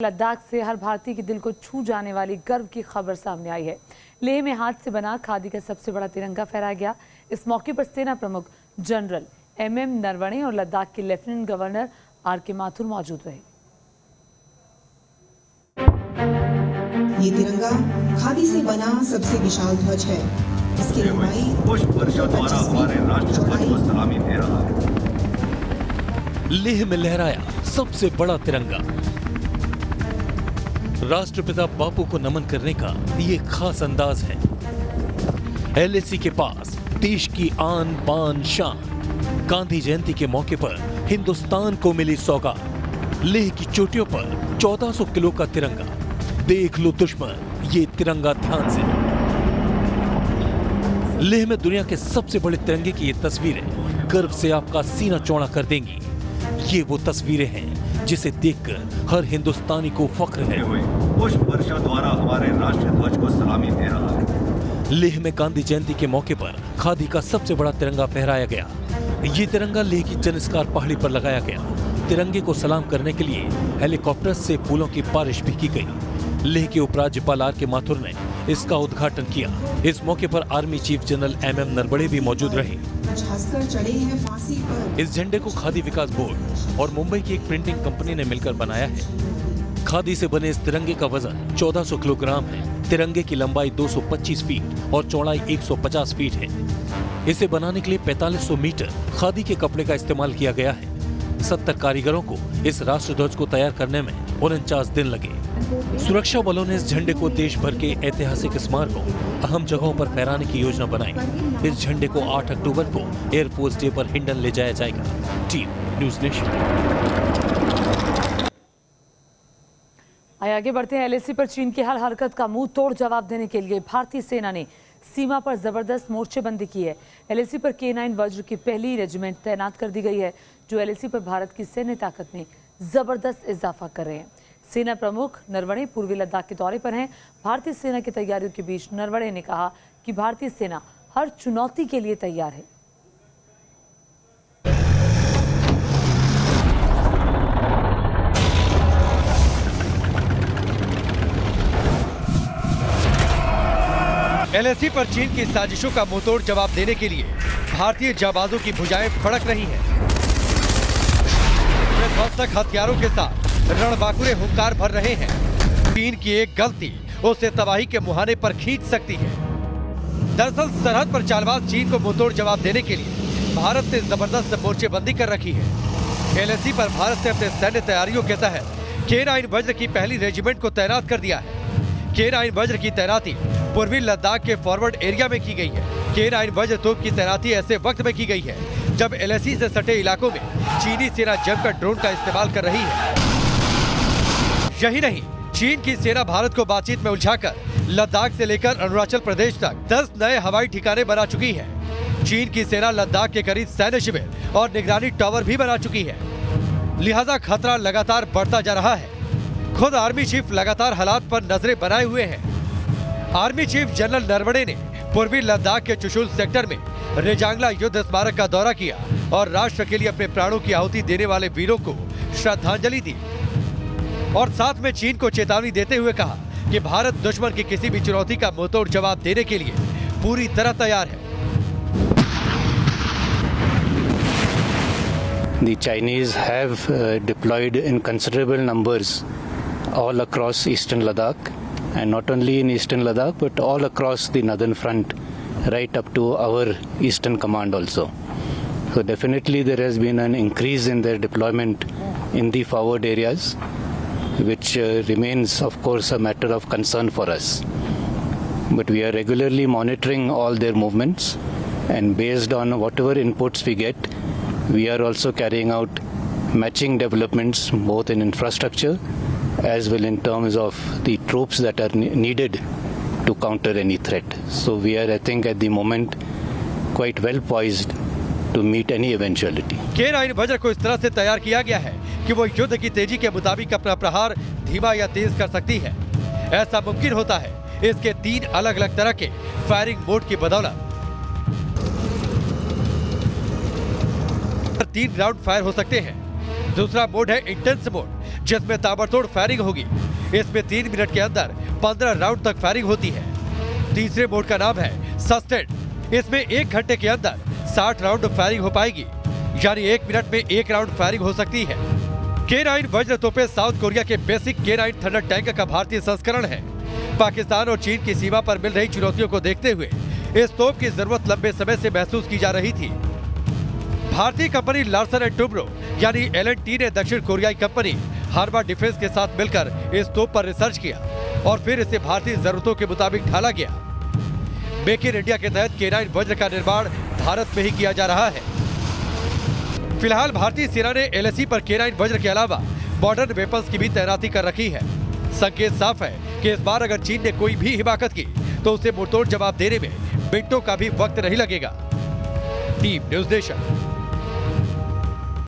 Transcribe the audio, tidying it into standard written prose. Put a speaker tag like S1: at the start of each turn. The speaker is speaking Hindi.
S1: लद्दाख से हर भारतीय के दिल को छू जाने वाली गर्व की खबर सामने आई है। लेह में हाथ से बना खादी का सबसे बड़ा तिरंगा फहराया गया। इस मौके पर सेना प्रमुख जनरल एमएम नरवणे और लद्दाख के लेफ्टिनेंट गवर्नर आर.के. माथुर मौजूद रहे।
S2: ये तिरंगा खादी से बना सबसे विशाल ध्वज है। इसकी लंबाई
S3: पुष्प वर्षा द्वारा हमारे राष्ट्रध्वज को सलामी दे रहा है।
S4: लेह में लहराया सबसे बड़ा तिरंगा। राष्ट्रपिता बापू को नमन करने का ये खास अंदाज है। एलएसी के पास देश की आन बान शान। गांधी जयंती के मौके पर हिंदुस्तान को मिली सौगात। लेह की चोटियों पर 1400 किलो का तिरंगा। देख लो दुश्मन ये तिरंगा ध्यान से। लेह में दुनिया के सबसे बड़े तिरंगे की ये तस्वीरें गर्व से आपका सीना चौड़ा कर देंगी। ये वो तस्वीरें हैं जिसे देखकर हर हिंदुस्तानी को फख्र है।
S3: पुष्प वर्षा द्वारा हमारे राष्ट्रध्वज को सलामी दे रहा है।
S4: लेह में गांधी जयंती के मौके पर खादी का सबसे बड़ा तिरंगा फहराया गया। ये तिरंगा लेह की जनिस्कार पहाड़ी पर लगाया गया। तिरंगे को सलाम करने के लिए हेलीकॉप्टर से फूलों की बारिश भी की गई। लेह के उपराज्यपाल आर.के. माथुर ने इसका उद्घाटन किया। इस मौके पर army chief general MM Naravane भी मौजूद रहे।
S2: चढ़े हैं फांसी पर।
S4: इस झंडे को खादी विकास बोर्ड और मुंबई की एक प्रिंटिंग कंपनी ने मिलकर बनाया है। खादी से बने इस तिरंगे का वजन 1400 किलोग्राम है। तिरंगे की लंबाई 225 फीट और चौड़ाई 150 फीट है। इसे बनाने के लिए 4500 मीटर खादी के कपड़े का इस्तेमाल किया गया है। 70 कारीगरों को इस राष्ट्रध्वज को तैयार करने में 49 दिन लगे। सुरक्षा बलों ने इस झंडे को देश भर के ऐतिहासिक स्मारकों, अहम जगहों पर फहराने की योजना बनाई। इस झंडे को 8 अक्टूबर को एयरफोर्स डे पर हिंडन ले जाया जाएगा। Team news nation.
S1: आगे बढ़ते हैं। एलएसी पर चीन की हर हरकत का मुंह तोड़ जवाब देने के लिए भारतीय सेना ने सीमा पर जबरदस्त मोर्चेबंदी की है। एलएसी पर K9 वज्र की पहली रेजिमेंट तैनात कर दी गई है, जो एलएसी पर भारत की सैन्य ताकत में जबरदस्त इजाफा कर रहे हैं। सेना प्रमुख नरवणे पूर्वी लद्दाख के दौरे पर हैं। भारतीय सेना की तैयारियों के बीच नरवणे ने कहा कि भारतीय सेना हर चुनौती के लिए तैयार है।
S5: एलएसी पर चीन की साजिशों का मुंहतोड़ जवाब देने के लिए भारतीय जाबाजों की भुजाएं फड़क रही हैं। विध्वंसक हथियारों के साथ रणबांकुरे हुंकार भर रहे हैं। चीन की एक गलती उसे तबाही के मुहाने पर खींच सकती है। दरअसल सरहद पर चालबाज चीन को मुंहतोड़ जवाब देने के लिए भारत ने जबरदस्त मोर्चेबंदी कर रखी है। एलएसी पर भारत ने अपने सैन्य तैयारियों के तहत K9 वज्र की पहली रेजिमेंट को तैनात कर दिया है। K9 वज्र की तैनाती पूर्वी लद्दाख के फॉरवर्ड एरिया में की गई है। K9 वज्र तोप की तैनाती ऐसे वक्त में की गई है जब एलएसी से सटे इलाकों में चीनी सेना जमकर ड्रोन का इस्तेमाल कर रही है। यही नहीं, चीन की सेना भारत को बातचीत में उलझाकर लद्दाख से लेकर अरुणाचल प्रदेश तक 10 नए हवाई ठिकाने बना चुकी है। चीन की सेना लद्दाख के करीब सैन्य शिविर और निगरानी टावर भी बना चुकी है। लिहाजा खतरा लगातार बढ़ता जा रहा है। खुद आर्मी चीफ लगातार हालात पर नजरें बनाए हुए हैं। आर्मी चीफ जनरल नरवणे ने पूर्वी लद्दाख के चुशुल सेक्टर में रेजांगला युद्ध स्मारक का दौरा किया और राष्ट्र के लिए अपने प्राणों की आहुति देने वाले वीरों को श्रद्धांजलि दी और साथ में चीन को चेतावनी देते हुए कहा कि भारत दुश्मन की किसी भी चुनौती का मुंहतोड़ जवाब देने के लिए पूरी तरह तैयार है।
S6: The Chinese have deployed in considerable numbers all across eastern Ladakh, and not only in eastern Ladakh but all across the northern front, right up to our eastern command also. So definitely there has been an increase in their deployment in the forward areas, which remains of course a matter of concern for us. But we are regularly monitoring all their movements, and based on whatever inputs we get, we are also carrying out matching developments both in infrastructure as well in terms of the troops that are needed to counter any threat. So we are, I think, at the moment quite well poised to meet any eventuality.
S5: K9 वज्र को इस तरह से तैयार किया गया है कि वो युद्ध की तेजी के मुताबिक अपना प्रहार धीमा या तेज कर सकती है। ऐसा मुमकिन होता है इसके 3 अलग अलग तरह के फायरिंग मोड की बदौलत। 3 राउंड फायर हो सकते हैं। दूसरा मोड है इंटेंस मोड, जिसमें ताबड़तोड़ फायरिंग होगी। इसमें 3 मिनट के अंदर 15 राउंड तक फायरिंग होती है। तीसरे मोड का नाम है सस्टेंड। इसमें 1 घंटे के अंदर 60 राउंड फायरिंग हो पाएगी, यानी 1 मिनट में 1 राउंड फायरिंग हो सकती है। K9 वज्र तोपें साउथ कोरिया के बेसिक K9 थंडर टैंक का भारतीय संस्करण है। पाकिस्तान और चीन की सीमा पर मिल रही चुनौतियों को देखते हुए इस तोप की जरूरत लंबे समय से महसूस की जा रही थी। भारतीय कंपनी लार्सन एंड टुब्रो यानी L&T ने दक्षिण कोरियाई कंपनी हार्मा डिफेंस के साथ मिलकर इस तोप पर रिसर्च किया और फिर इसे भारतीय जरूरतों के मुताबिक ढाला गया। मेक इन इंडिया के तहत K9 वज्र का निर्माण भारत में ही किया जा रहा है। फिलहाल भारतीय सेना ने LAC पर K9 वज्र के अलावा मॉडर्न वेपन्स की भी तैनाती कर रखी है। संकेत साफ है कि इस बार अगर चीन ने कोई भी हिमाकत की तो उसे मुंहतोड़ जवाब देने में मिनटों का भी वक्त नहीं लगेगा। Team news nation.